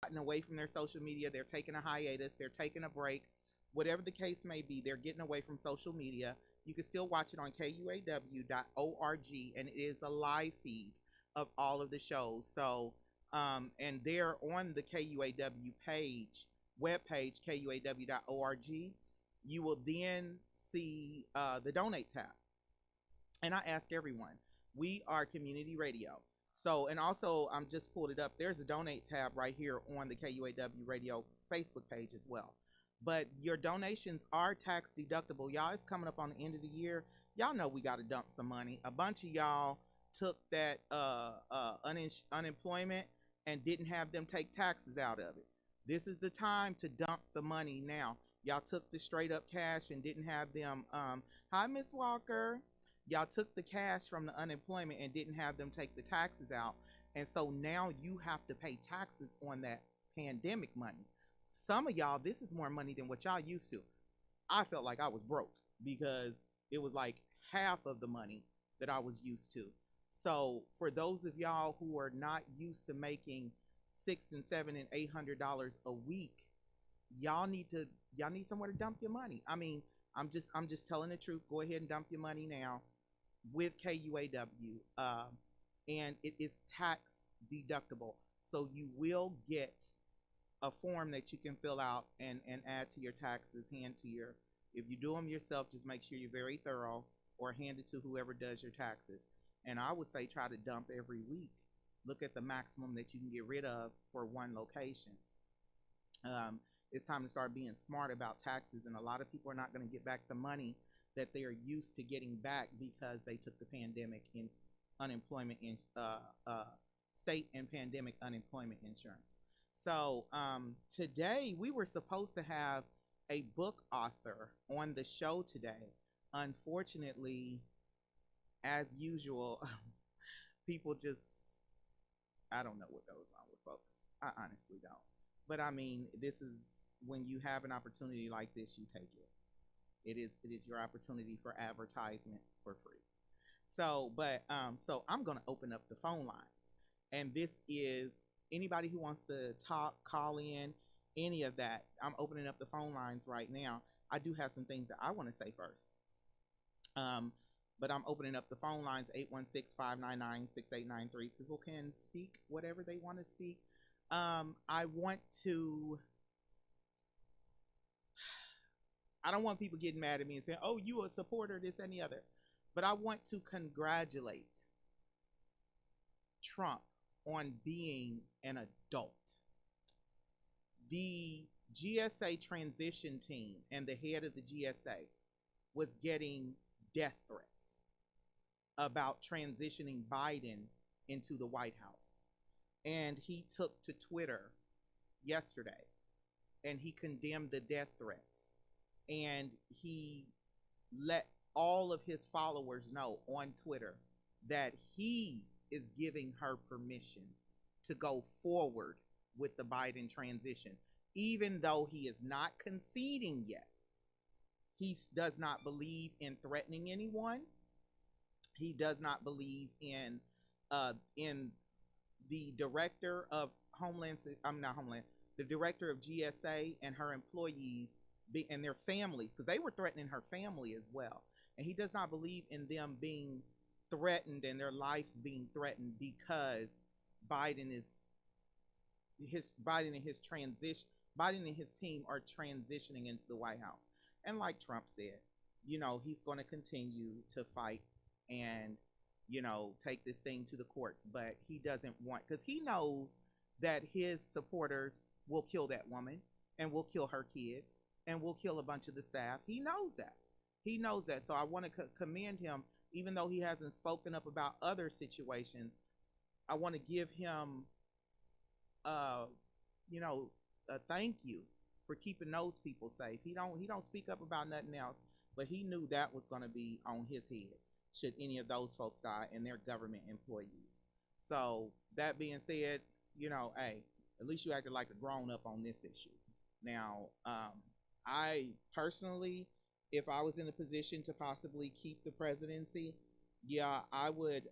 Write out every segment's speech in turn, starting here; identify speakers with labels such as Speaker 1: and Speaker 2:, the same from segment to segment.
Speaker 1: gotten away from their social media. They're taking a hiatus. They're taking a break. Whatever the case may be, they're getting away from social media. You can still watch it on KUAW.org, and it is a live feed of all of the shows. So, and they're on the KUAW page, webpage, KUAW.org. You will then see the donate tab. And I ask everyone, we are community radio. So, and also, I'm just pulled it up. There's a donate tab right here on the KUAW radio Facebook page as well. But your donations are tax deductible. Y'all, it's coming up on the end of the year. Y'all know we got to dump some money. A bunch of y'all took that unemployment and didn't have them take taxes out of it. This is the time to dump the money now. Y'all took the straight up cash and didn't have them. Hi, Miss Walker. Y'all took the cash from the unemployment and didn't have them take the taxes out. And so now you have to pay taxes on that pandemic money. Some of y'all, this is more money than what y'all used to. I felt like I was broke because it was like half of the money that I was used to. So for those of y'all who are not used to making $600 and $700 and $800 a week, y'all need somewhere to dump your money. I mean, I'm just telling the truth. Go ahead and dump your money now with KUAW, and it is tax deductible. So you will get a form that you can fill out and add to your taxes, hand to your, if you do them yourself, just make sure you're very thorough, or hand it to whoever does your taxes. And I would say try to dump every week. Look at the maximum that you can get rid of for one location. It's time to start being smart about taxes, and a lot of people are not going to get back the money that they are used to getting back because they took the pandemic in unemployment in state and pandemic unemployment insurance. So today we were supposed to have a book author on the show today. Unfortunately, as usual, people just, I don't know what goes on with folks. I honestly don't. But I mean, this is when you have an opportunity like this, you take it. It is your opportunity for advertisement for free. So, but so I'm gonna open up the phone lines, and this is anybody who wants to talk, call in, any of that. I'm opening up the phone lines right now. I do have some things that I want to say first. But I'm opening up the phone lines, 816-599-6893. People can speak whatever they want to speak. I don't want people getting mad at me and saying, oh, you a supporter, this and the other. But I want to congratulate Trump on being an adult. The GSA transition team and the head of the GSA was getting death threats about transitioning Biden into the White House. And he took to Twitter yesterday and he condemned the death threats. And he let all of his followers know on Twitter that he is giving her permission to go forward with the Biden transition, even though he is not conceding yet. He does not believe in threatening anyone. He does not believe in the director of the director of GSA and her employees and their families, because they were threatening her family as well. And he does not believe in them being threatened and their lives being threatened because Biden and his team are transitioning into the White House. And like Trump said, you know, he's going to continue to fight and, you know, take this thing to the courts, but he doesn't want, because he knows that his supporters will kill that woman and will kill her kids and will kill a bunch of the staff. He knows that. He knows that. So I want to commend him, even though he hasn't spoken up about other situations. I want to give him, you know, a thank you for keeping those people safe. He don't speak up about nothing else, but he knew that was going to be on his head should any of those folks die and their government employees. So that being said, you know, hey, at least you acted like a grown up on this issue. Now, I personally, if I was in a position to possibly keep the presidency, yeah, I would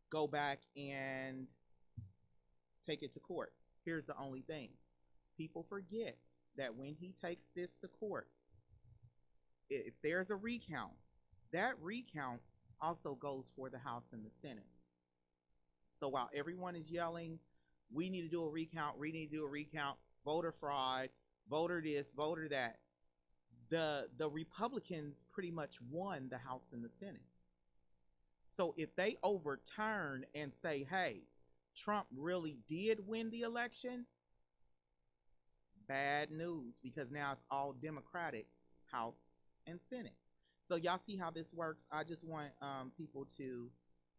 Speaker 1: go back and take it to court. Here's the only thing. People forget that when he takes this to court, if there's a recount, that recount also goes for the House and the Senate. So while everyone is yelling, we need to do a recount, we need to do a recount, voter fraud, voter this, voter that, the Republicans pretty much won the House and the Senate. So if they overturn and say, hey, Trump really did win the election, bad news, because now it's all Democratic House and Senate. So y'all see how this works. I just want people to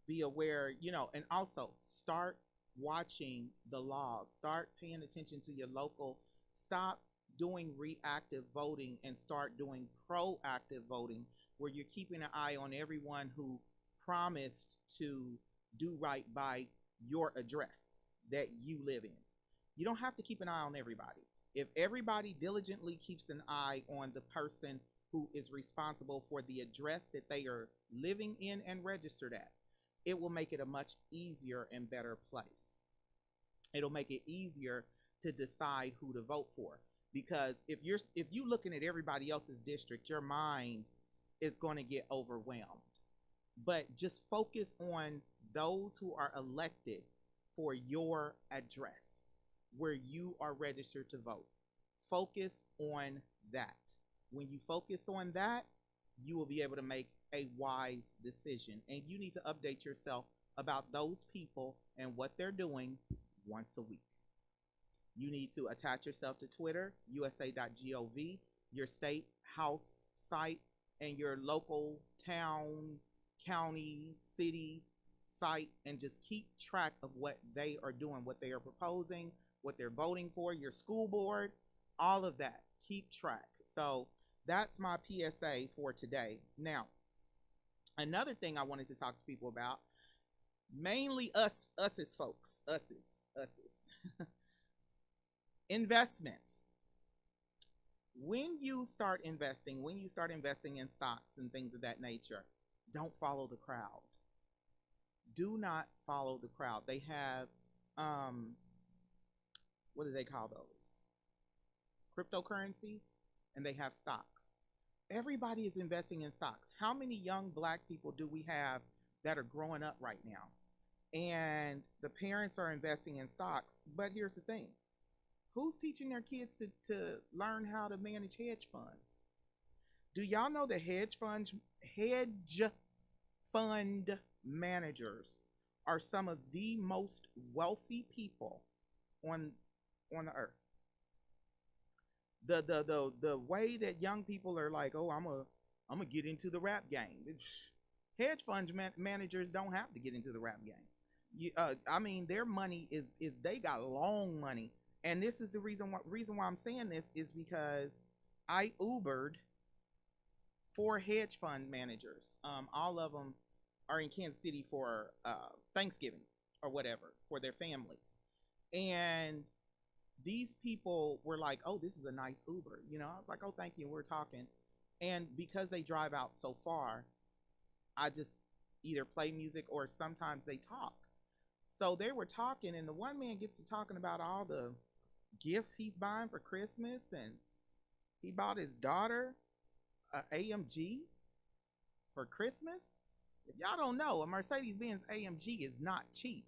Speaker 1: be aware, and also start watching the laws. Start paying attention to your local. Stop doing reactive voting and start doing proactive voting, where you're keeping an eye on everyone who promised to do right by your address that you live in. You don't have to keep an eye on everybody. If everybody diligently keeps an eye on the person who is responsible for the address that they are living in and registered at, it will make it a much easier and better place. It'll make it easier to decide who to vote for. Because if you're looking at everybody else's district, your mind is going to get overwhelmed. But just focus on those who are elected for your address where you are registered to vote. Focus on that. When you focus on that, you will be able to make a wise decision. And you need to update yourself about those people and what they're doing once a week. You need to attach yourself to Twitter, usa.gov, your state house site, and your local town, county, city site, and just keep track of what they are doing, what they are proposing, what they're voting for, your school board, all of that. Keep track. So that's my PSA for today. Now, another thing I wanted to talk to people about, mainly us as folks, us as investments. When you start investing in stocks and things of that nature, don't follow the crowd. Do not follow the crowd. They have, what do they call those? Cryptocurrencies, and they have stocks. Everybody is investing in stocks. How many young black people do we have that are growing up right now? And the parents are investing in stocks. But here's the thing. Who's teaching their kids to learn how to manage hedge funds? Do y'all know that hedge fund managers are some of the most wealthy people on the earth? The way that young people are like, oh, I'm gonna get into the rap game. Hedge fund managers don't have to get into the rap game. I mean, their money is they got long money. And this is the reason why I'm saying this is because I Ubered 4 hedge fund managers. All of them are in Kansas City for Thanksgiving or whatever for their families. And these people were like, oh, this is a nice Uber. I was like, oh, thank you. We're talking. And because they drive out so far, I just either play music or sometimes they talk. So they were talking, and the one man gets to talking about all the gifts he's buying for Christmas, and he bought his daughter a AMG for Christmas. If y'all don't know, a Mercedes-Benz AMG is not cheap.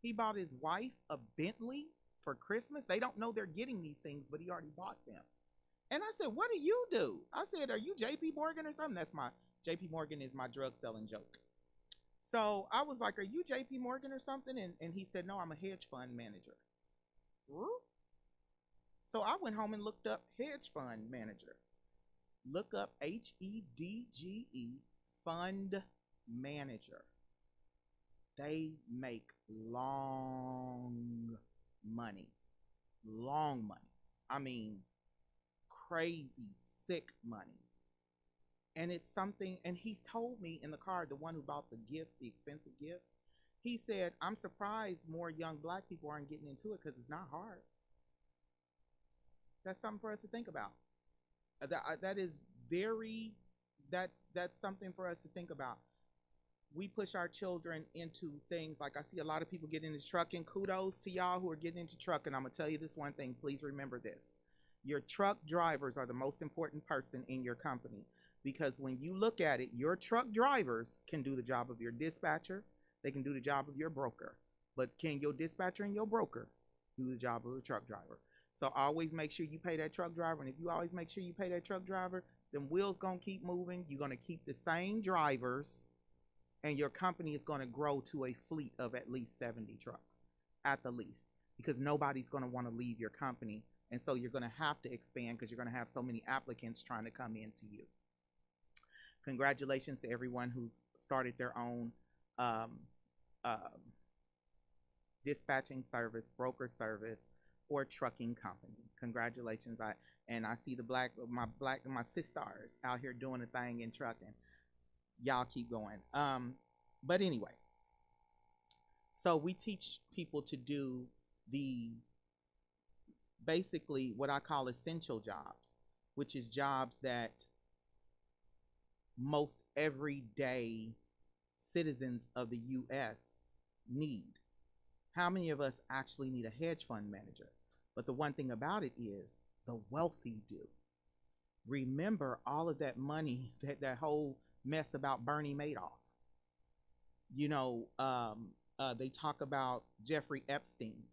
Speaker 1: He bought his wife a Bentley for Christmas. They don't know they're getting these things, but he already bought them. And I said, what do you do? I said, are you JP Morgan or something? That's my, JP Morgan is my drug selling joke. So I was like, are you JP Morgan or something? And he said, no, I'm a hedge fund manager. So I went home and looked up hedge fund manager. Look up HEDGE fund manager. They make long money. Long money. I mean, crazy, sick money. And it's something, and he's told me in the car, the one who bought the gifts, the expensive gifts, he said, I'm surprised more young black people aren't getting into it because it's not hard. That's something for us to think about. That is very, that's something for us to think about. we push our children into things like I see a lot of people get into trucking. Kudos to y'all who are getting into trucking. I'm gonna tell you this one thing. Please remember this. Your truck drivers are the most important person in your company, because when you look at it, your truck drivers can do the job of your dispatcher, they can do the job of your broker, but can your dispatcher and your broker do the job of a truck driver? So always make sure you pay that truck driver, and if you always make sure you pay that truck driver, then wheels gonna keep moving. You're gonna keep the same drivers, and your company is gonna grow to a fleet of at least 70 trucks, at the least, because nobody's gonna want to leave your company, and so you're gonna have to expand because you're gonna have so many applicants trying to come into you. Congratulations to everyone who's started their own um, dispatching service, broker service, or trucking company. Congratulations. I see my sisters out here doing a thing in trucking. Y'all keep going. But anyway, so we teach people to do the basically what I call essential jobs, which is jobs that most everyday citizens of the US need. How many of us actually need a hedge fund manager? But the one thing about it is the wealthy do. Remember all of that money, that whole mess about Bernie Madoff. You know, they talk about Jeffrey Epstein,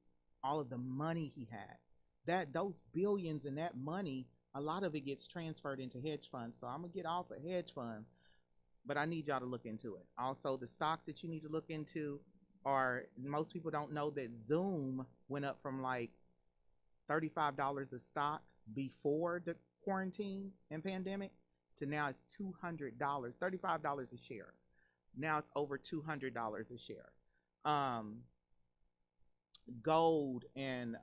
Speaker 1: all of the money he had. Those billions and that money, a lot of it gets transferred into hedge funds. So I'm gonna get off of hedge funds, but I need y'all to look into it. Also, the stocks that you need to look into are, most people don't know that Zoom went up from like $35 a stock before the quarantine and pandemic to now it's $200, $35 a share. Now it's over $200 a share. Gold and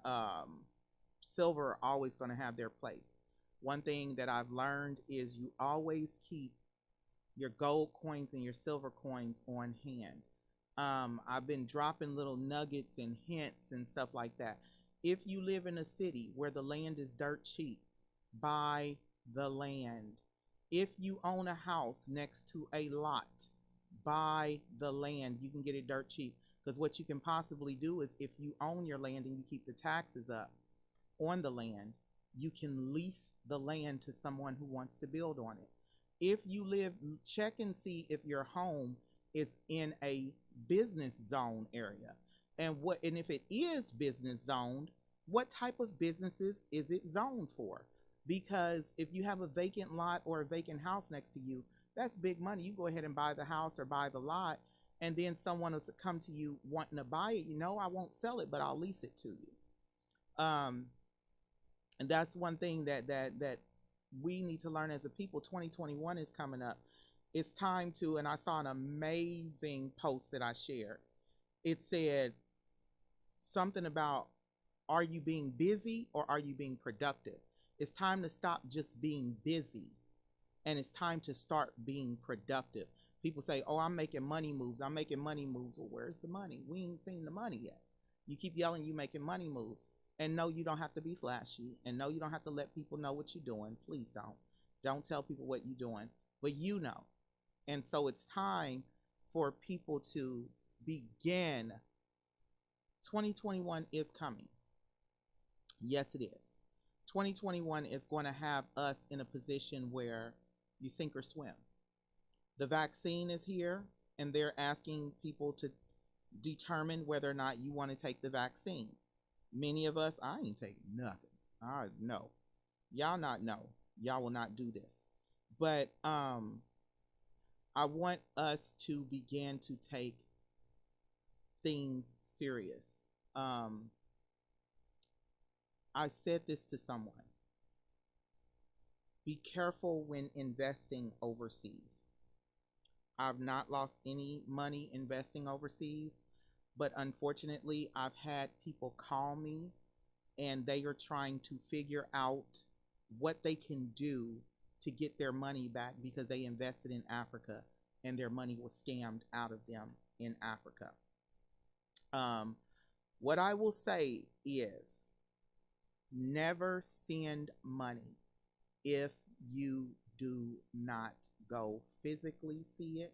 Speaker 1: silver are always going to have their place. One thing that I've learned is you always keep your gold coins and your silver coins on hand. I've been dropping little nuggets and hints and stuff like that. If you live in a city where the land is dirt cheap, buy the land. If you own a house next to a lot, buy the land. You can get it dirt cheap, because what you can possibly do is, if you own your land and you keep the taxes up on the land, you can lease the land to someone who wants to build on it. If you live, check and see if your home is in a business zone area, and if it is business zoned, what type of businesses is it zoned for? Because if you have a vacant lot or a vacant house next to you, that's big money. You go ahead and buy the house or buy the lot, and then someone will come to you wanting to buy it. You know, I won't sell it, but I'll lease it to you. And that's one thing that we need to learn as a people. 2021 is coming up. It's time to, and I saw an amazing post that I shared. It said something about, are you being busy or are you being productive? It's time to stop just being busy, and it's time to start being productive. People say, oh, I'm making money moves. I'm making money moves. Well, where's the money? We ain't seen the money yet. You keep yelling you making money moves. And no, you don't have to be flashy. And no, you don't have to let people know what you're doing. Please don't. Don't tell people what you're doing. But you know. And so it's time for people to begin. 2021 is coming. Yes, it is. 2021 is going to have us in a position where you sink or swim. The vaccine is here, and they're asking people to determine whether or not you want to take the vaccine. Many of us, I ain't taking nothing. I know. Y'all not know. Y'all will not do this. But I want us to begin to take things serious. I said this to someone. Be careful when investing overseas. I've not lost any money investing overseas, but unfortunately, I've had people call me and they are trying to figure out what they can do to get their money back because they invested in Africa and their money was scammed out of them in Africa. What I will say is, never send money if you do not go physically see it.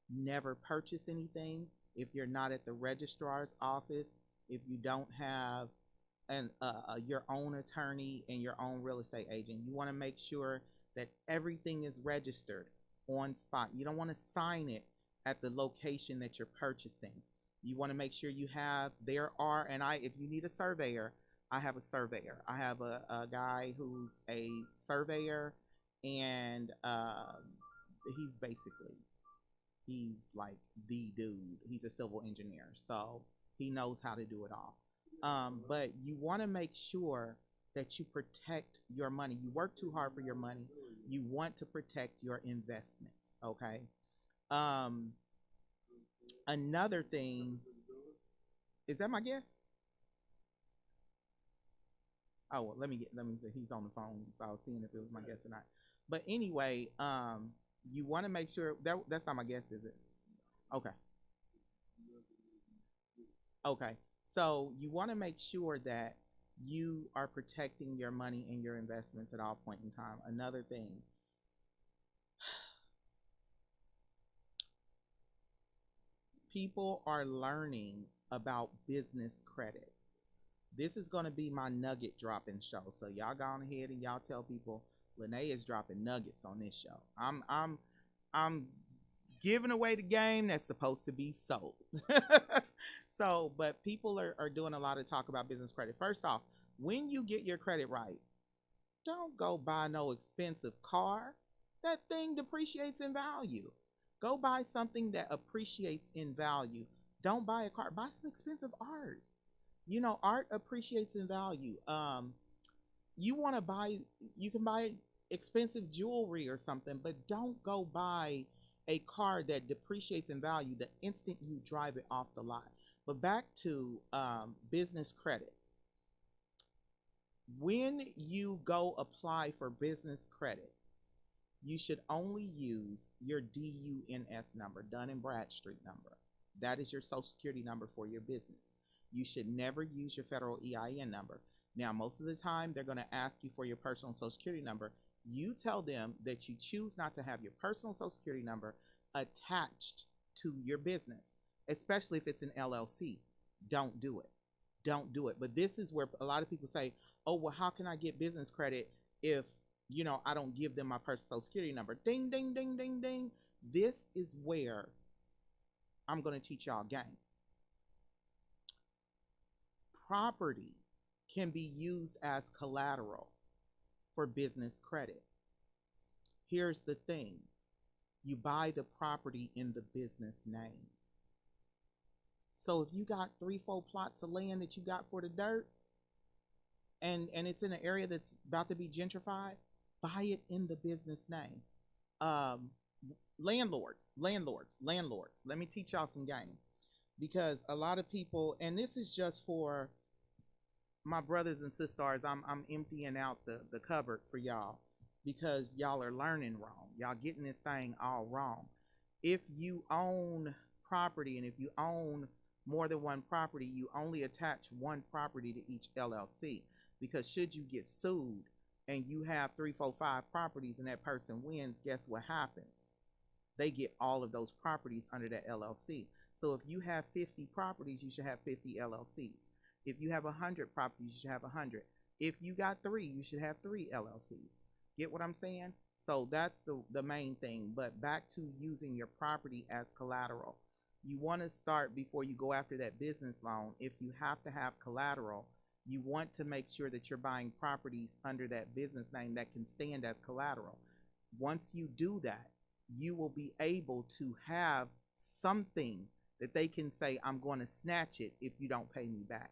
Speaker 1: Never purchase anything if you're not at the registrar's office, if you don't have your own attorney and your own real estate agent. You want to make sure that everything is registered on spot. You don't want to sign it at the location that you're purchasing. You want to make sure you have, if you need a surveyor, I have a surveyor. I have a guy who's a surveyor, and he's like the dude. He's a civil engineer, so he knows how to do it all. But you want to make sure that you protect your money. You work too hard for your money. You want to protect your investments. Okay. Another thing, is that my guess? Oh, well, let me say he's on the phone, so I was seeing if it was my guess or not. But anyway, you want to make sure that's not my guess, is it? Okay. Okay. So you want to make sure that you are protecting your money and your investments at all point in time. Another thing, people are learning about business credit. This is going to be my nugget dropping show. So y'all go on ahead and y'all tell people Lyne't is dropping nuggets on this show. I'm giving away the game that's supposed to be sold. So, but people are doing a lot of talk about business credit. First off, when you get your credit right, don't go buy no expensive car. That thing depreciates in value. Go buy something that appreciates in value. Don't buy a car. Buy some expensive art. You know, art appreciates in value. You can buy expensive jewelry or something, but don't go buy a car that depreciates in value the instant you drive it off the lot. But back to business credit. When you go apply for business credit, you should only use your DUNS number, Dun and Bradstreet number. That is your social security number for your business. You should never use your federal EIN number. Now, most of the time, they're going to ask you for your personal social security number. You tell them that you choose not to have your personal social security number attached to your business, especially if it's an LLC. Don't do it. Don't do it. But this is where a lot of people say, oh, well, how can I get business credit if, I don't give them my personal social security number? Ding, ding, ding, ding, ding. This is where I'm going to teach y'all game. Property can be used as collateral for business credit. Here's the thing. You buy the property in the business name. So if you got 3-4 plots of land that you got for the dirt, and it's in an area that's about to be gentrified, buy it in the business name. Landlords. Let me teach y'all some game. Because a lot of people, and this is just for my brothers and sisters, I'm emptying out the cupboard for y'all because y'all are learning wrong. Y'all getting this thing all wrong. If you own property, and if you own more than one property, you only attach one property to each LLC, because should you get sued and you have 3, 4, 5 properties and that person wins, guess what happens? They get all of those properties under that LLC. So if you have 50 properties, you should have 50 LLCs. If you have 100 properties, you should have 100. If you got 3, you should have 3 LLCs. Get what I'm saying? So that's the main thing. But back to using your property as collateral. You want to start before you go after that business loan. If you have to have collateral, you want to make sure that you're buying properties under that business name that can stand as collateral. Once you do that, you will be able to have something that they can say, I'm going to snatch it if you don't pay me back.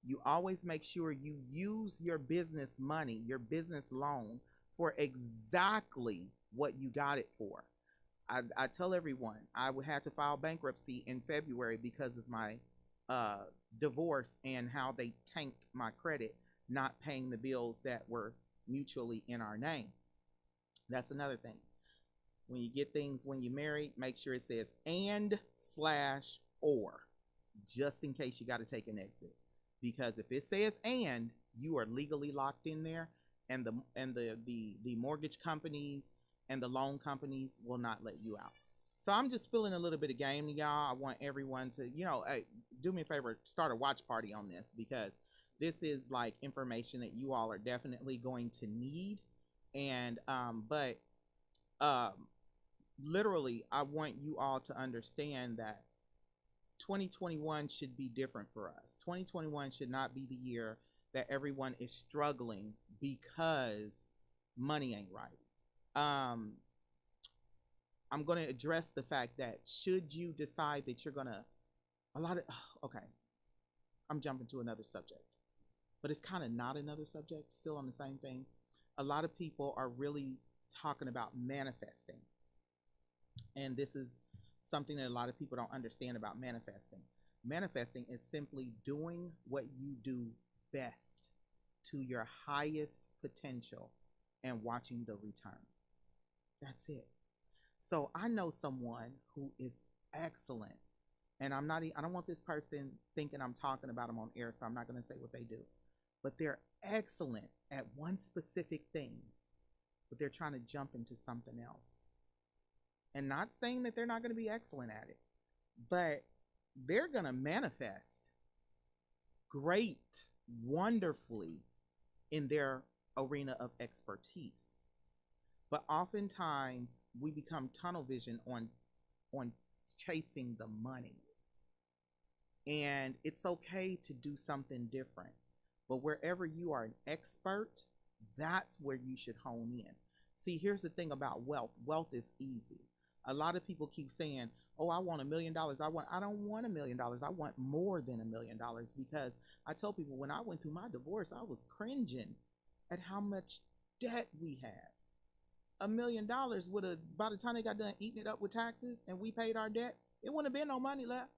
Speaker 1: You always make sure you use your business money, your business loan, for exactly what you got it for. I tell everyone I had to file bankruptcy in February because of my divorce and how they tanked my credit, not paying the bills that were mutually in our name. That's another thing. When you get things, when you're married, make sure it says and/or, just in case you got to take an exit. Because if it says and, you are legally locked in there, and the mortgage companies and the loan companies will not let you out. So I'm just spilling a little bit of game to y'all. I want everyone to, hey, do me a favor, start a watch party on this, because this is like information that you all are definitely going to need. And but um literally, I want you all to understand that 2021 should be different for us. 2021 should not be the year that everyone is struggling because money ain't right. I'm going to address the fact that should you decide that you're going to, a lot of, okay, I'm jumping to another subject, but it's kind of not another subject, still on the same thing. A lot of people are really talking about manifesting. And this is something that a lot of people don't understand about manifesting. Manifesting is simply doing what you do best to your highest potential and watching the return. That's it. So I know someone who is excellent, and I don't want this person thinking I'm talking about them on air, so I'm not going to say what they do, but they're excellent at one specific thing, but they're trying to jump into something else. And not saying that they're not going to be excellent at it, but they're going to manifest great, wonderfully in their arena of expertise. But oftentimes we become tunnel vision on chasing the money. And it's okay to do something different. But wherever you are an expert, that's where you should hone in. See, here's the thing about wealth. Wealth is easy. A lot of people keep saying, oh, I want $1 million. I don't want $1 million. I want more than $1 million, because I tell people when I went through my divorce, I was cringing at how much debt we had. $1 million would have, by the time they got done eating it up with taxes and we paid our debt, it wouldn't have been no money left.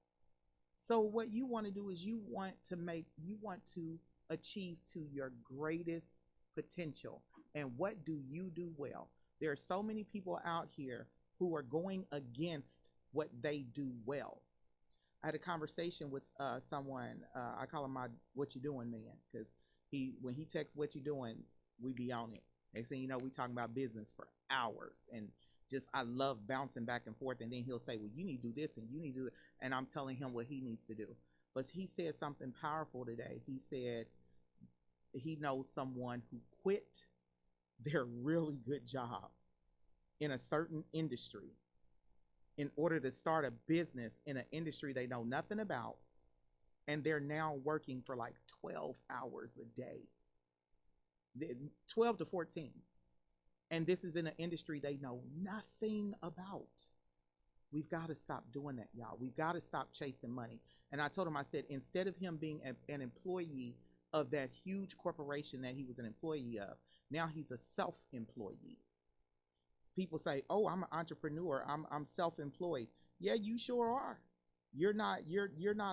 Speaker 1: So what you want to do is you want to achieve to your greatest potential. And what do you do well? There are so many people out here who are going against what they do well. I had a conversation with someone, I call him my what you doing man, because when he texts what you doing, we be on it. They say, we talking about business for hours, and just I love bouncing back and forth, and then he'll say, well, you need to do this and you need to do it, and I'm telling him what he needs to do. But he said something powerful today. He said he knows someone who quit their really good job in a certain industry in order to start a business in an industry they know nothing about, and they're now working for like 12 hours a day, 12 to 14, and this is in an industry they know nothing about. We've got to stop doing that, y'all. We've got to stop chasing money. And I told him, I said, instead of him being an employee of that huge corporation that he was an employee of, now he's a self-employee. People say, oh, I'm an entrepreneur, I'm self-employed. Yeah, you sure are. You're not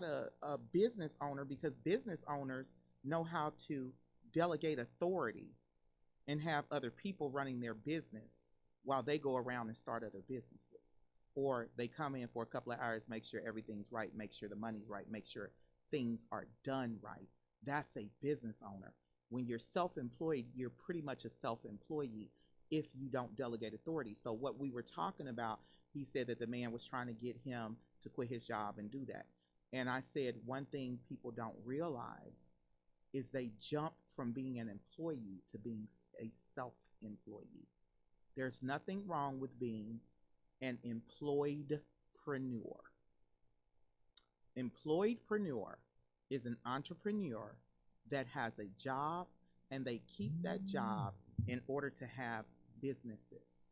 Speaker 1: a business owner, because business owners know how to delegate authority and have other people running their business while they go around and start other businesses. Or they come in for a couple of hours, make sure everything's right, make sure the money's right, make sure things are done right. That's a business owner. When you're self-employed, you're pretty much a self-employee if you don't delegate authority. So what we were talking about, he said that the man was trying to get him to quit his job and do that. And I said, one thing people don't realize is they jump from being an employee to being a self-employee. There's nothing wrong with being an employedpreneur. Employedpreneur is an entrepreneur that has a job, and they keep that job in order to have businesses,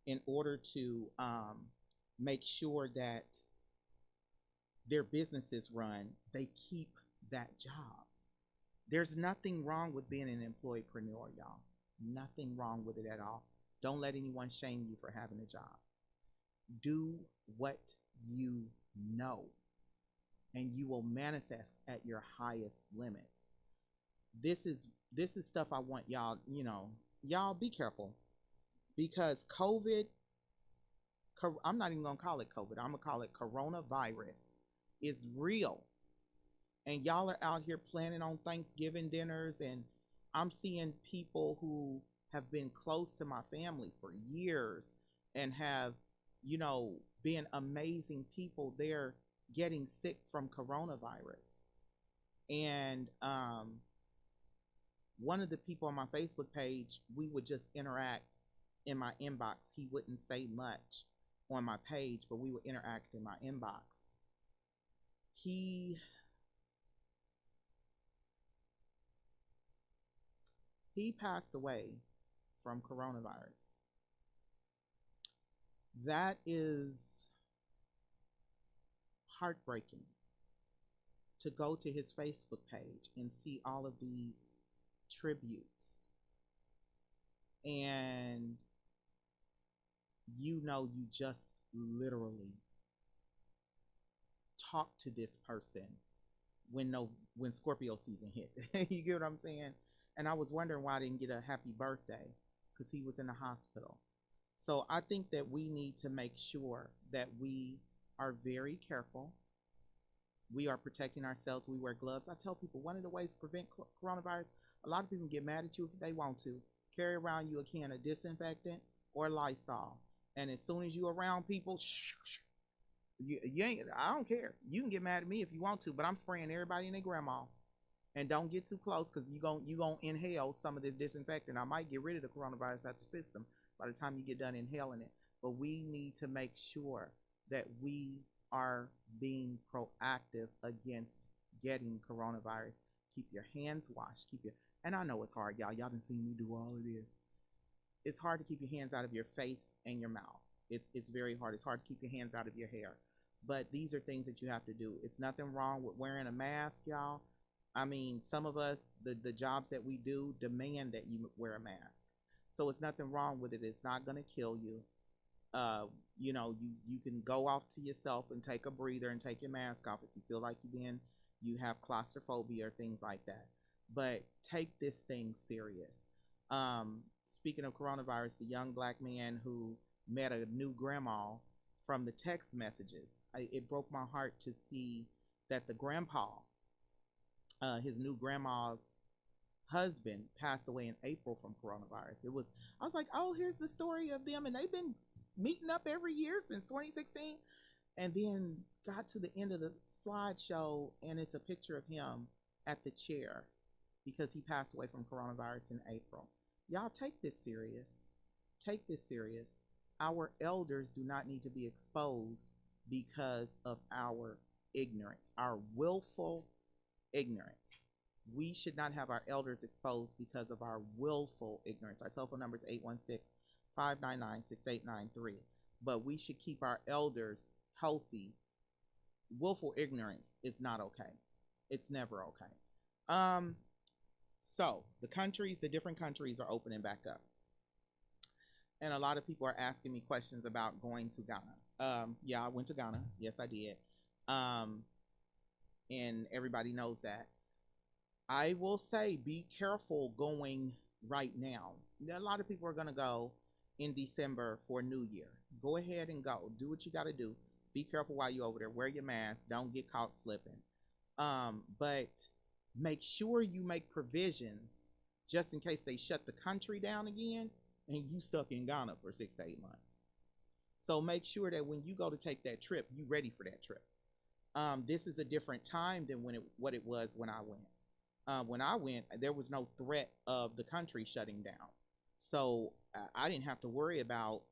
Speaker 1: in order to make sure that their businesses run. They keep that job. There's nothing wrong with being an employedpreneur, y'all. Nothing wrong with it at all. Don't let anyone shame you for having a job. Do what you know, and you will manifest at your highest limits. This is stuff I want y'all, y'all be careful, because COVID, I'm not even gonna call it COVID, I'm gonna call it coronavirus, is real. And y'all are out here planning on Thanksgiving dinners, and I'm seeing people who have been close to my family for years and have, being amazing people. They're getting sick from coronavirus. And one of the people on my Facebook page, we would just interact in my inbox. He wouldn't say much on my page, but we would interact in my inbox. He passed away from coronavirus. That is heartbreaking to go to his Facebook page and see all of these tributes. And you just literally talked to this person when Scorpio season hit. You get what I'm saying? And I was wondering why I didn't get a happy birthday, because he was in the hospital. So I think that we need to make sure that we are very careful. We are protecting ourselves. We wear gloves. I tell people one of the ways to prevent coronavirus, a lot of people get mad at you if they want to. Carry around you a can of disinfectant or Lysol. And as soon as you're around people, you ain't, I don't care. You can get mad at me if you want to, but I'm spraying everybody and their grandma. And don't get too close, because you gonna inhale some of this disinfectant. I might get rid of the coronavirus out the system by the time you get done inhaling it. But we need to make sure that we are being proactive against getting coronavirus. Keep your hands washed. And I know it's hard, y'all. Y'all done seen me do all of this. It's hard to keep your hands out of your face and your mouth. It's very hard. It's hard to keep your hands out of your hair. But these are things that you have to do. It's nothing wrong with wearing a mask, y'all. I mean, some of us, the jobs that we do demand that you wear a mask. So it's nothing wrong with it. It's not going to kill you. You can go off to yourself and take a breather and take your mask off if you feel like you have claustrophobia or things like that. But take this thing serious. Speaking of coronavirus, the young black man who met a new grandma from the text messages, it broke my heart to see that the grandpa, his new grandma's husband, passed away in April from coronavirus. I was like, oh, here's the story of them, and they've been meeting up every year since 2016. And then got to the end of the slideshow, and it's a picture of him at the chair because he passed away from coronavirus in April. Y'all, take this serious. Take this serious. Our elders do not need to be exposed because of our ignorance, our willful ignorance. We should not have our elders exposed because of our willful ignorance. Our telephone number is 816-599-6893. But we should keep our elders healthy. Willful ignorance is not okay. It's never okay. So the different countries are opening back up. And a lot of people are asking me questions about going to Ghana. Yeah, I went to Ghana. Yes, I did. And everybody knows that. I will say, be careful going right now. A lot of people are going to go in December for New Year. Go ahead and go. Do what you got to do. Be careful while you're over there. Wear your mask. Don't get caught slipping. But make sure you make provisions just in case they shut the country down again and you stuck in Ghana for 6 to 8 months. So make sure that when you go to take that trip, you ready for that trip. This is a different time than what it was when I went. When I went, there was no threat of the country shutting down. So I didn't have to worry about,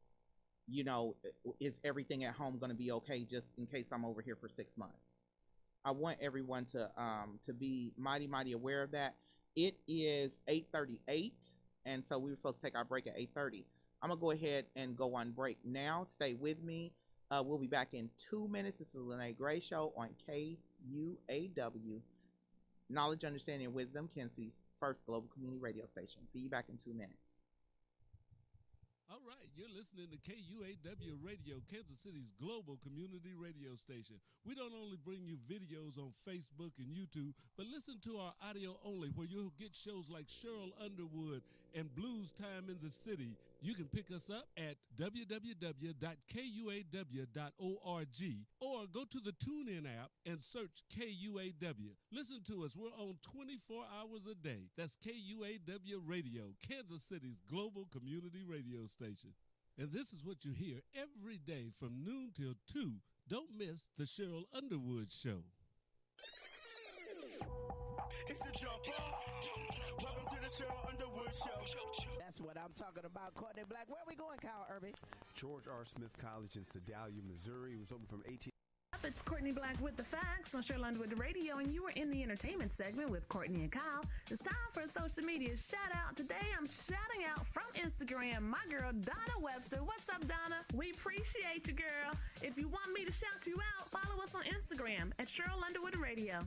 Speaker 1: is everything at home going to be okay just in case I'm over here for 6 months. I want everyone to be mighty aware of that. It is 8:38, and so we were supposed to take our break at 8:30. I'm going to go ahead and go on break now. Stay with me. We'll be back in 2 minutes. This is the Lyne't Gray Show on KUAW. Knowledge, Understanding, and Wisdom, Kenzie's first global community radio station. See you back in 2 minutes.
Speaker 2: All right, you're listening to KUAW Radio, Kansas City's global community radio station. We don't only bring you videos on Facebook and YouTube, but listen to our audio only, where you'll get shows like Cheryl Underwood and Blues Time in the City. You can pick us up at www.kuaw.org or go to the TuneIn app and search KUAW. Listen to us. We're on 24 hours a day. That's KUAW Radio, Kansas City's global community radio station. And this is what you hear every day from noon till 2. Don't miss the Cheryl Underwood Show.
Speaker 3: It's the jump up. Welcome to the Cheryl Underwood Show.
Speaker 4: That's what I'm talking about. Courtney Black. Where are we going, Kyle Irby?
Speaker 5: George R. Smith College in Sedalia, Missouri. It was open from 18.
Speaker 6: It's Courtney Black with the facts on Cheryl Underwood Radio, and you were in the entertainment segment with Courtney and Kyle. It's time for a social media shout out. Today I'm shouting out from Instagram my girl Donna Webster. What's up, Donna? We appreciate you, girl. If you want me to shout you out, follow us on Instagram at Cheryl Underwood Radio.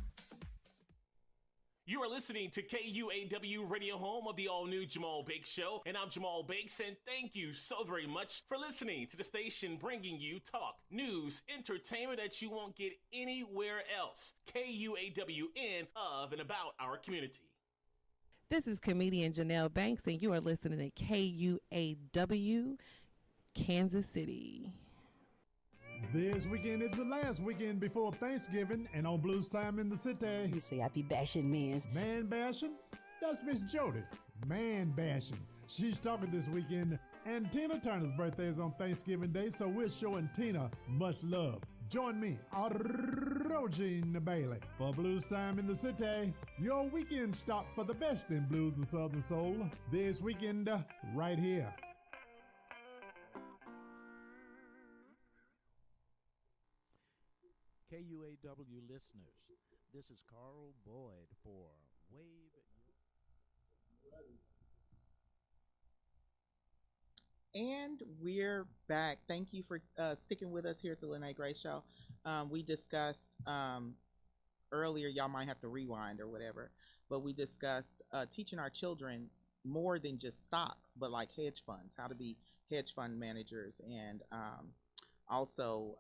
Speaker 7: You are listening to KUAW Radio, home of the all-new Jamal Bakes Show, and I'm Jamal Bakes, and thank you so very much for listening to the station bringing you talk, news, entertainment that you won't get anywhere else. KUAWN, of and about our community.
Speaker 8: This is comedian Janelle Banks, and you are listening to KUAW, Kansas City.
Speaker 9: This weekend is the last weekend before Thanksgiving, and on Blues Time in the City.
Speaker 10: You say I be bashing men's.
Speaker 9: Man bashing? That's Miss Jody. Man bashing. She's talking this weekend, and Tina Turner's birthday is on Thanksgiving Day, so we're showing Tina much love. Join me, Roger Bailey, for Blues Time in the City. Your weekend stop for the best in blues and southern soul. This weekend, right here.
Speaker 11: KUAW listeners, this is Carl Boyd for Wave at Your...
Speaker 1: And we're back. Thank you for sticking with us here at the Lyne't Gray Show. We discussed earlier, y'all might have to rewind or whatever, but we discussed teaching our children more than just stocks, but like hedge funds, how to be hedge fund managers, and also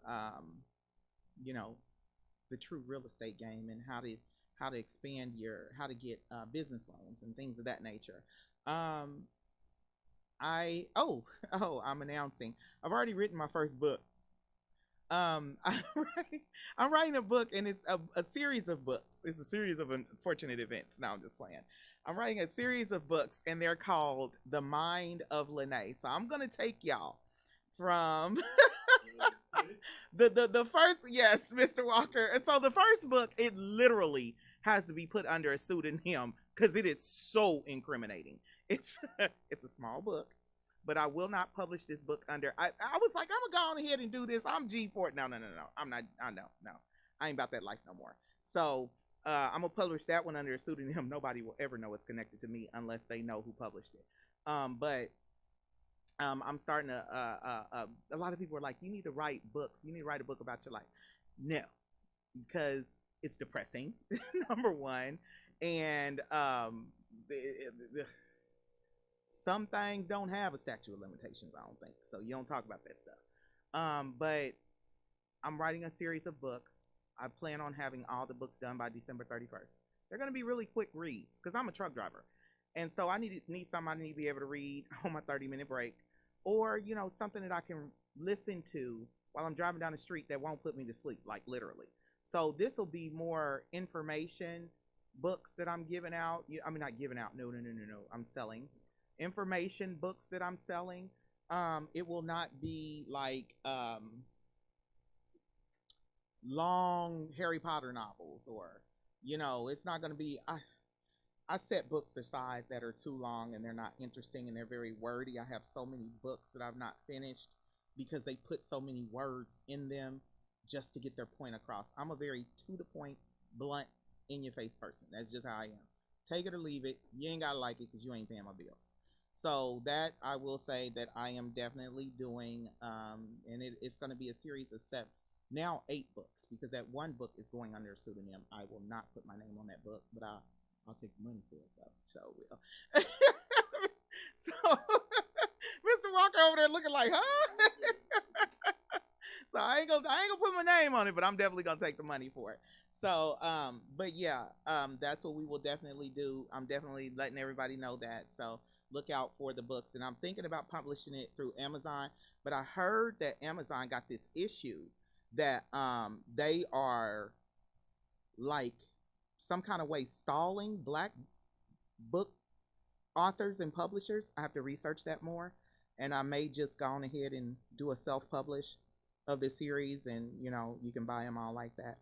Speaker 1: you know, the true real estate game, and how to expand how to get business loans and things of that nature. I'm announcing I've already written my first book. I'm writing a book, and it's a series of books. It's a series of unfortunate events. Now I'm just playing. I'm writing a series of books, and they're called The Mind of Lyne't. So I'm gonna take y'all from the first, yes, Mr. Walker. And so the first book, it literally has to be put under a pseudonym because it is so incriminating. It's a small book, but I will not publish this book under. I was like, I'm gonna go on ahead and do this. I'm G for it. No. I'm not. No. I ain't about that life no more. So I'm gonna publish that one under a pseudonym. Nobody will ever know it's connected to me unless they know who published it. But I'm starting to, a lot of people are like, you need to write books. You need to write a book about your life. No, because it's depressing, number one. And some things don't have a statute of limitations, I don't think. So you don't talk about that stuff. But I'm writing a series of books. I plan on having all the books done by December 31st. They're going to be really quick reads because I'm a truck driver. And so I need somebody to be able to read on my 30-minute break. Or, you know, something that I can listen to while I'm driving down the street that won't put me to sleep, like literally. So this will be more information books that I'm giving out. I mean, not giving out. No. I'm selling information books that I'm selling. It will not be like long Harry Potter novels, or, you know, it's not going to be. I set books aside that are too long and they're not interesting and they're very wordy. I have so many books that I've not finished because they put so many words in them just to get their point across. I'm a very to the point, blunt, in your face person. That's just how I am. Take it or leave it. You ain't gotta like it because you ain't paying my bills. So that I will say that I am definitely doing, and it's going to be a series of 8 books, because that one book is going under a pseudonym. I will not put my name on that book, but I'll take the money for it though. So will. So Mr. Walker over there looking like, huh? So I ain't gonna put my name on it, but I'm definitely gonna take the money for it. So but yeah, that's what we will definitely do. I'm definitely letting everybody know that. So look out for the books, and I'm thinking about publishing it through Amazon, but I heard that Amazon got this issue that they are like some kind of way stalling Black book authors and publishers. I have to research that more. and I may just go on ahead and do a self-publish of the series, and you can buy them all like that.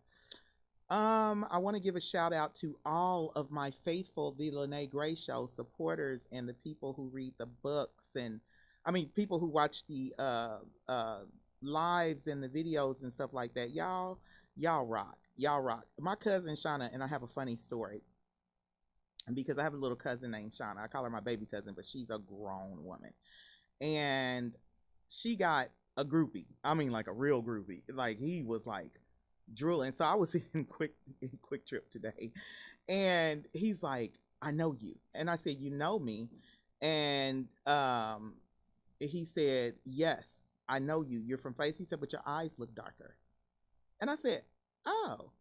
Speaker 1: I want to give a shout out to all of my faithful The Lyne't Gray Show supporters and the people who read the books, and people who watch the lives and the videos and stuff like that. Y'all rock. Y'all rock. My cousin Shauna, and I have a funny story. Because I have a little cousin named Shauna. I call her my baby cousin, but she's a grown woman. And she got a groupie. Like a real groupie. Like, he was like drooling. So I was in Quick Trip today, and he's like, I know you. And I said, you know me? And he said, yes, I know you. You're from Faith. He said, but your eyes look darker. And I said, oh,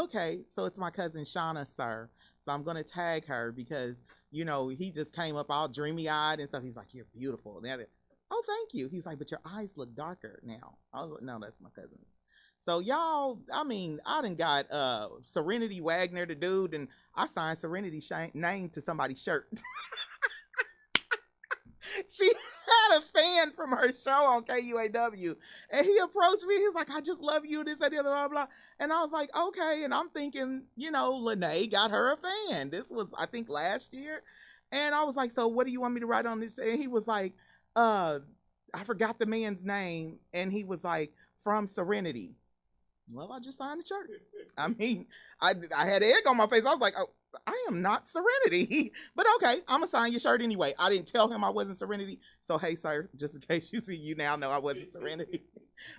Speaker 1: okay. So it's my cousin Shauna, sir. So I'm going to tag her because, he just came up all dreamy eyed and stuff. He's like, you're beautiful. And oh, thank you. He's like, but your eyes look darker now. I was like, no, that's my cousin. So y'all, I done got Serenity Wagner, the dude, and I signed Serenity's name to somebody's shirt. She had a fan from her show on KUAW, and he approached me. He's like, I just love you, this, that, the other, blah, blah. And I was like, okay. And I'm thinking, Lyne't got her a fan. This was, I think, last year. And I was like, so what do you want me to write on this? And he was like, I forgot the man's name. And he was like, from Serenity. Well, I just signed the shirt. I had egg on my face. I was like, oh, I am not Serenity. But okay, I'm going to sign your shirt anyway. I didn't tell him I wasn't Serenity. So, hey, sir, just in case you now know I wasn't Serenity.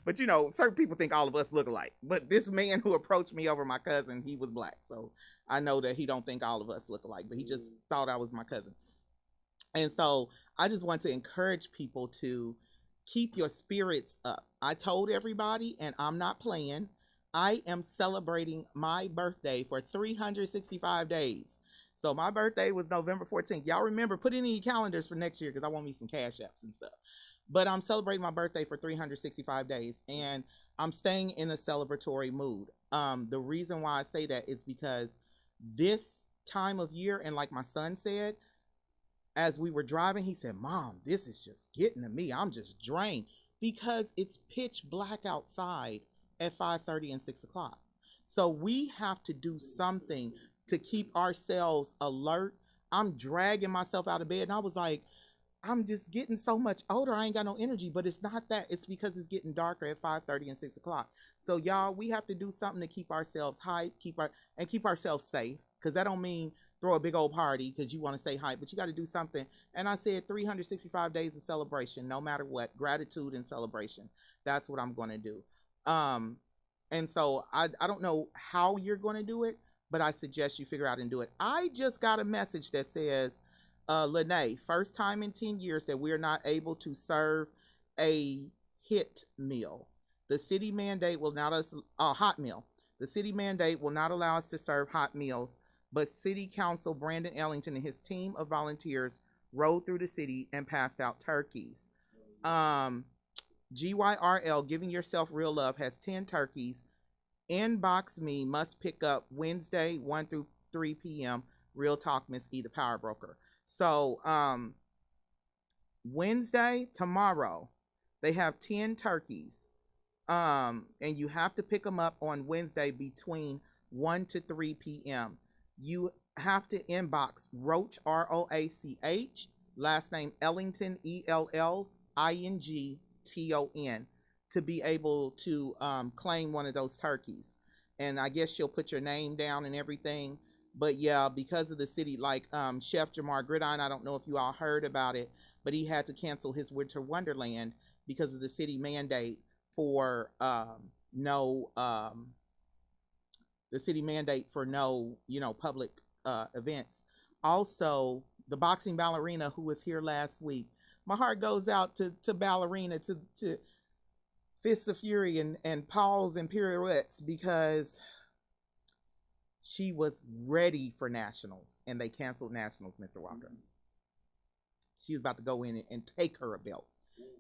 Speaker 1: But, certain people think all of us look alike. But this man who approached me over my cousin, he was black. So I know that he don't think all of us look alike. But he just thought I was my cousin. And so I just want to encourage people to keep your spirits up. I told everybody, and I'm not playing, I am celebrating my birthday for 365 days. So my birthday was November 14th. Y'all remember, put it in your calendars for next year because I want me some cash apps and stuff. But I'm celebrating my birthday for 365 days, and I'm staying in a celebratory mood. The reason why I say that is because this time of year, and like my son said, as we were driving, he said, Mom, this is just getting to me. I'm just drained because it's pitch black outside at 5:30 and 6 o'clock. So we have to do something to keep ourselves alert. I'm dragging myself out of bed, and I was like, I'm just getting so much older. I ain't got no energy, but it's not that. It's because it's getting darker at 5:30 and 6 o'clock. So y'all, we have to do something to keep ourselves hyped, keep ourselves safe. Because that don't mean throw a big old party because you want to stay hyped, but you got to do something. And I said 365 days of celebration, no matter what, gratitude and celebration. That's what I'm going to do. And so I don't know how you're going to do it, but I suggest you figure out and do it. I just got a message that says, Lyne't, first time in 10 years that we're not able to serve a hit meal. The city mandate will not hot meal. The city mandate will not allow us to serve hot meals, but City Council Brandon Ellington and his team of volunteers rode through the city and passed out turkeys. GYRL, Giving Yourself Real Love, has 10 turkeys. Inbox me, must pick up Wednesday, 1 through 3 p.m. Real Talk, Miss E, the Power Broker. So, Wednesday, tomorrow, they have 10 turkeys. And you have to pick them up on Wednesday between 1 to 3 p.m. You have to inbox Roach, ROACH, last name Ellington, ELLINGTON, to be able to claim one of those turkeys. And I guess she'll put your name down and everything. But yeah, because of the city, like Chef Jamar Gridiron, I don't know if you all heard about it, but he had to cancel his Winter Wonderland because of the city mandate for no public events. Also, the boxing ballerina who was here last week, my heart goes out to ballerina, to Fists of Fury and paws and pirouettes, because she was ready for nationals and they canceled nationals, Mr. Walker. She was about to go in and take her a belt.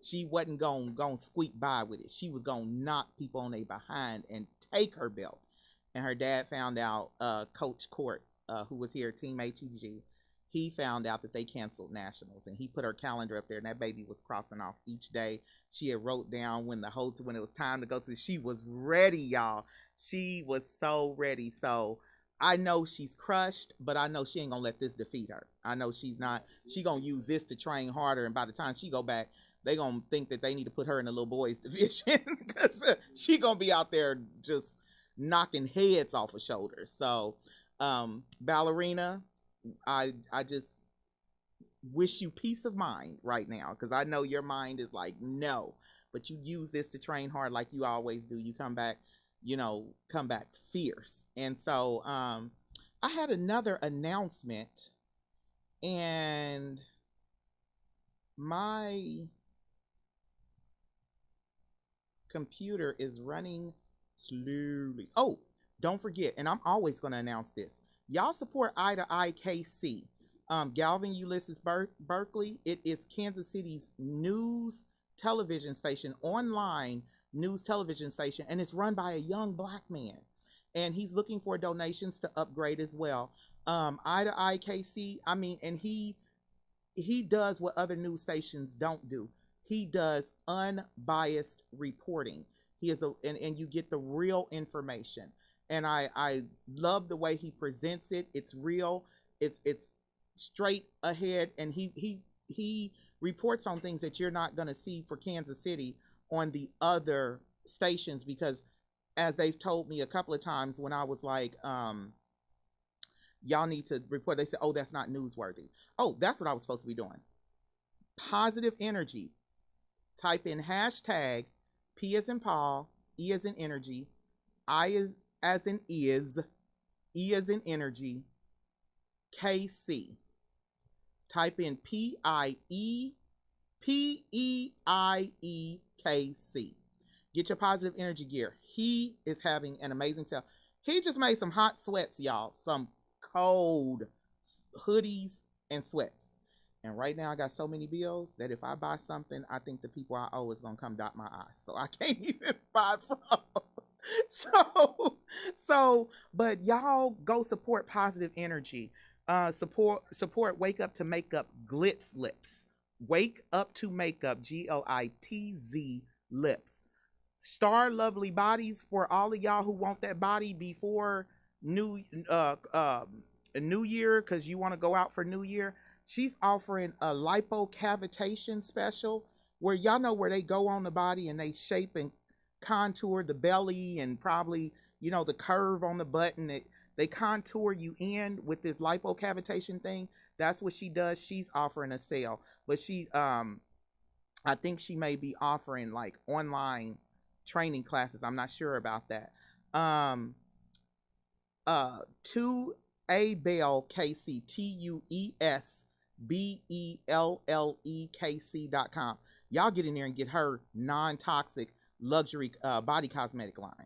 Speaker 1: She wasn't going to squeak by with it. She was going to knock people on their behind and take her belt. And her dad found out, Coach Court, who was here, Team HEG, he found out that they canceled nationals, and he put her calendar up there, and that baby was crossing off each day. She had wrote down when it was time to go to. She was ready, y'all. She was so ready. So I know she's crushed, but I know she ain't gonna let this defeat her. I know she's not. She gonna use this to train harder, and by the time she go back, they gonna think that they need to put her in the little boys division because she gonna be out there just knocking heads off her shoulders. So, ballerina, I just wish you peace of mind right now, because I know your mind is like, no, but you use this to train hard like you always do. You come back fierce. And so I had another announcement, and my computer is running slowly. Oh, don't forget, and I'm always going to announce this. Y'all support IKC. Galvin Ulysses Berkeley. It is Kansas City's news television station, online news television station, and it's run by a young black man. And he's looking for donations to upgrade as well. IKC, I mean, and he does what other news stations don't do. He does unbiased reporting. He is and you get the real information. And I love the way he presents it. It's real. It's straight ahead, and he reports on things that you're not going to see for Kansas City on the other stations, because as they've told me a couple of times when I was like, y'all need to report, they said, oh, that's not newsworthy. Oh, that's what I was supposed to be doing. Positive energy. Type in hashtag P as in Paul, E as in energy, I as in is, E as in energy, KC. Type in PEIEKC. Get your positive energy gear. He is having an amazing sale. He just made some hot sweats, y'all. Some cold hoodies and sweats. And right now I got so many bills that if I buy something, I think the people I owe is going to come dot my eyes. So I can't even buy from. But y'all go support positive energy. Support Wake Up to Makeup Glitz Lips. Wake Up to Makeup, GLITZ Lips. Star Lovely Bodies, for all of y'all who want that body before New Year, because you want to go out for New Year. She's offering a lipocavitation special where y'all know where they go on the body and they shape and contour the belly and probably, the curve on the butt, and they contour you in with this lipocavitation thing. That's what she does. She's offering a sale, but I think she may be offering like online training classes. I'm not sure about that. To a Bell KC, TUESBELLEKC.com. Y'all get in there and get her non-toxic luxury body cosmetic line.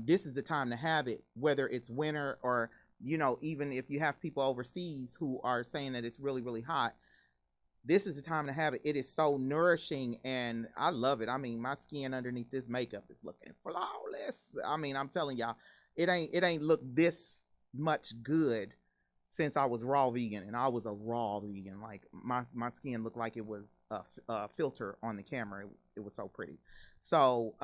Speaker 1: This is the time to have it, whether it's winter or, even if you have people overseas who are saying that it's really, really hot. This is the time to have it. It is so nourishing, and I love it. I mean, my skin underneath this makeup is looking flawless. I mean, I'm telling y'all, it ain't looked this much good since I was raw vegan, and I was a raw vegan. Like my skin looked like it was a filter on the camera. It was so pretty. So,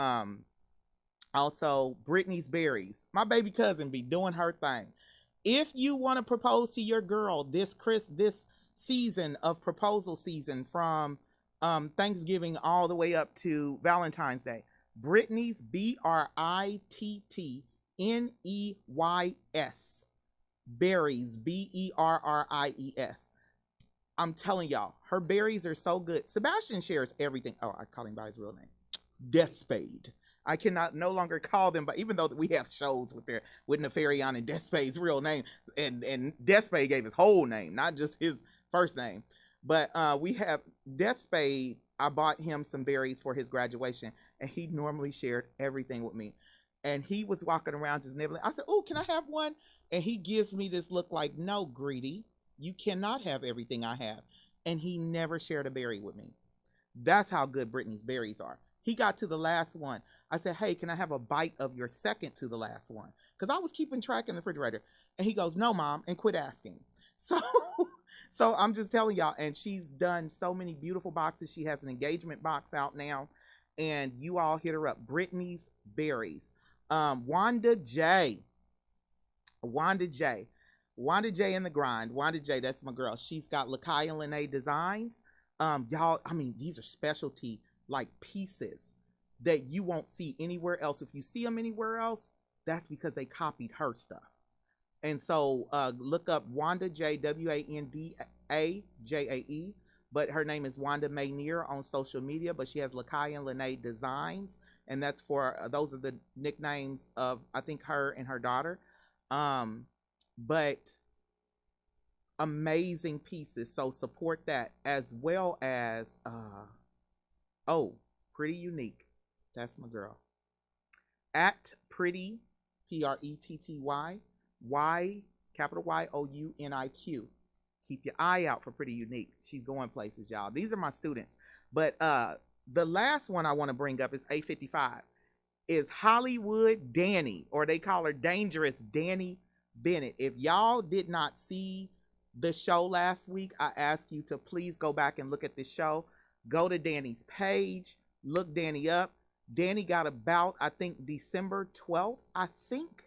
Speaker 1: also Brittany's Berries. My baby cousin be doing her thing. If you want to propose to your girl this season of proposal season, from Thanksgiving all the way up to Valentine's Day, Brittany's BRITTNEYS Berries, BERRIES. I'm telling y'all, her berries are so good. Sebastian shares everything. Oh, I call him by his real name, Death Spade. I cannot no longer call them, but even though we have shows with Nefarion and Death Spade's real name, and Death Spade gave his whole name, not just his first name. But we have Death Spade. I bought him some berries for his graduation, and he normally shared everything with me. And he was walking around just nibbling. I said, oh, can I have one? And he gives me this look like, no, greedy, you cannot have everything I have. And he never shared a berry with me. That's how good Brittany's berries are. He got to the last one. I said, hey, can I have a bite of your second to the last one? Because I was keeping track in the refrigerator. And he goes, no, Mom, and quit asking. So So I'm just telling y'all, and she's done so many beautiful boxes. She has an engagement box out now, and you all hit her up. Brittany's Berries. Wanda J. Wanda J. Wanda J in the grind. Wanda J, that's my girl. She's got Lakai and Lyne't designs. Y'all, I mean, these are specialty like pieces that you won't see anywhere else. If you see them anywhere else, that's because they copied her stuff. And so look up Wanda J, WandaJae, but her name is Wanda Maynier on social media, but she has Lakai and Lyne't designs, and that's for those are the nicknames of I think her and her daughter. But amazing pieces, so support that, as well as Pretty Unique, that's my girl, at Pretty PRETTY capital YOUNIQ. Keep your eye out for Pretty Unique. She's going places, y'all. These are my students. But the last one I want to bring up is 855 is Hollywood Danny, or they call her Dangerous Danny Bennett. If y'all did not see the show last week, I ask you to please go back and look at the show. Go to Danny's page, look Danny up. Danny got about, I think, December 12th. I think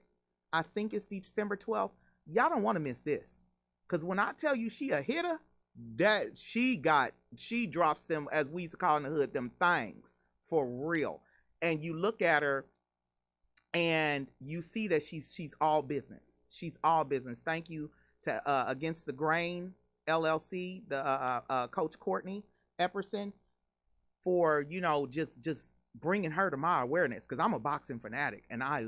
Speaker 1: it's December 12th. Y'all don't want to miss this. Because when I tell you she a hitter, that she drops them, as we used to call in the hood, them things for real. And you look at her and you see that she's all business. She's all business. Thank you to Against the Grain LLC, the Coach Courtney Epperson, for just bringing her to my awareness, because I'm a boxing fanatic and I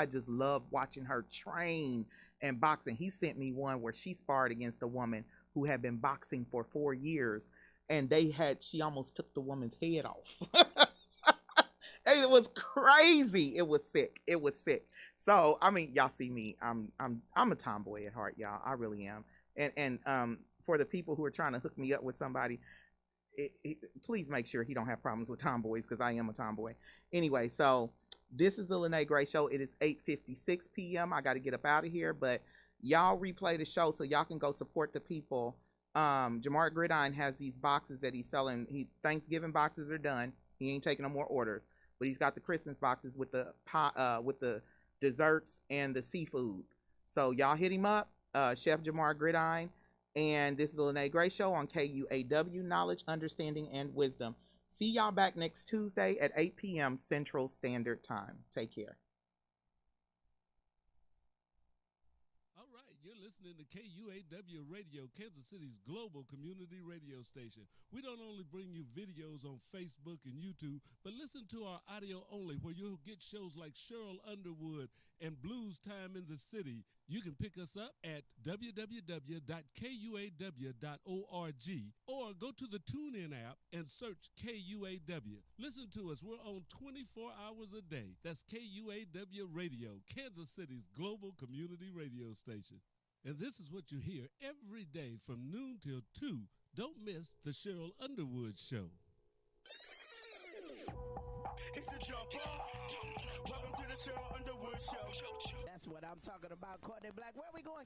Speaker 1: just love watching her train and boxing. He sent me one where she sparred against a woman who had been boxing for 4 years, and she almost took the woman's head off. It was crazy. It was sick. So I mean, y'all see me. I'm a tomboy at heart, y'all. I really am. And for the people who are trying to hook me up with somebody, please make sure he don't have problems with tomboys, because I am a tomboy. Anyway, so this is the Lyne't Gray Show. It is 8:56 p.m. I got to get up out of here, but y'all replay the show so y'all can go support the people. Jamar Gridiron has these boxes that he's selling. Thanksgiving boxes are done. He ain't taking no more orders, but he's got the Christmas boxes with the desserts and the seafood. So y'all hit him up, Chef Jamar Gridiron. And this is the Lyne't Gray Show on KUAW, Knowledge, Understanding, and Wisdom. See y'all back next Tuesday at 8 p.m. Central Standard Time. Take care.
Speaker 2: All right, you're listening to KUAW Radio, Kansas City's global community radio station. We don't only bring you videos on Facebook and YouTube, but listen to our audio only, where you'll get shows like Cheryl Underwood and Blues Time in the City. You can pick us up at www.kuaw.org or go to the TuneIn app and search KUAW. Listen to us. We're on 24 hours a day. That's KUAW Radio, Kansas City's global community radio station. And this is what you hear every day from noon till 2. Don't miss the Cheryl Underwood Show.
Speaker 3: It's the jump off. Welcome to the Cheryl Underwood Show.
Speaker 4: That's what I'm talking about, Courtney Black. Where we going?